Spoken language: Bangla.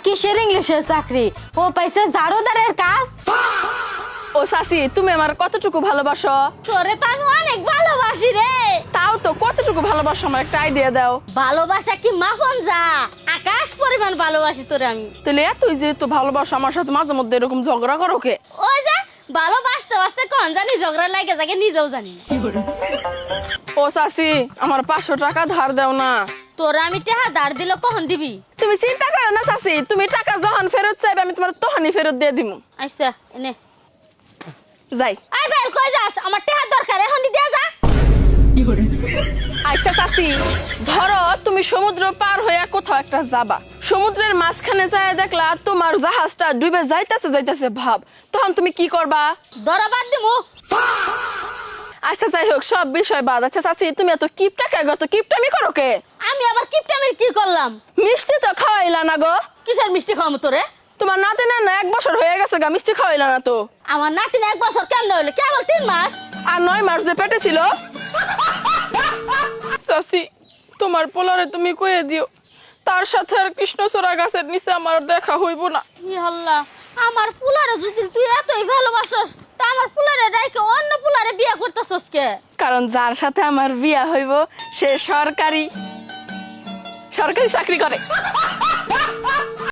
কিসের ইংলিশের চাকরি? ও পাইছে ঝাড়ুদারের কাজ। ও চাচি, তুমি আমার কতটুকু ভালোবাসো? তোরে তো আমি অনেক ভালোবাসি রে। তাও তো কতটুকু ভালোবাসো আমার একটা আইডিয়া দাও। ভালোবাসা কি মাখন যা, আকাশ পরিমাণ ভালোবাসি তোরে আমি। তাহলে তুই যেহেতু ভালোবাসো আমার সাথে মাঝে মধ্যে এরকম ঝগড়া করো কে? ওই যে ভালোবাসতে বাসতে কোন জানি ঝগড়া লাগে যাকে নিজেও জানি না। ও চাচি, আমার 500 টাকা ধার দাও না। তোরা আমি টাকা ধার দিল কখন দিবি? তুমি চিন্তা করো না চাচি, তুমি টাকা যখন ফেরত চাইবে আমি তোমার তখনই ফেরত দিয়ে দিব। আচ্ছা এনে যাই। আই ভাই কই যাস? আমার টাকা দরকার, এখন দিয়ে যা। আচ্ছা চাচি, ধরো তুমি সমুদ্র পার হয়ে কোথাও একটা যাবা, সমুদ্রের মাঝখানে যায় দেখলা তোমার জাহাজটা ডুবে যাইতেছে যাইতেছে ভাব, তখন তুমি কি করবা? ধরা বাদ দিমু। আচ্ছা যাই হোক, সব বিষয় বাদ। আচ্ছা চাচি, তুমি এত কিপটা কে গো? তো কিপটামি করো কে? আমি আবার কিপটামির কি করলাম? মিষ্টি তো খাওয়াইলা না গো। কিসের মিষ্টি খাওয়ামু তোরে? তোমার নাতি না 1 বছর হয়ে গেছে গা, মিষ্টি খাওয়াইলা না তো। আমার নাতিন 1 বছর কেমন হইলো? কেবল 3 মাস। আর 9 মাস যে পেটে ছিল। চাচি, তোমার পোলারে তুমি কয়ে দিও তার সাথে আর কৃষ্ণচূড়া গাছের নিচে আমার দেখা হইব না। ই আল্লাহ, আমার পুলারে যদি তুই এতই ভালোবাসস, তা আমার পুলারে রাইকে অন্য পুলারে বিয়ে করতেছস কে? কারণ যার সাথে আমার বিয়া হইব সে সরকারি চাকরি করে।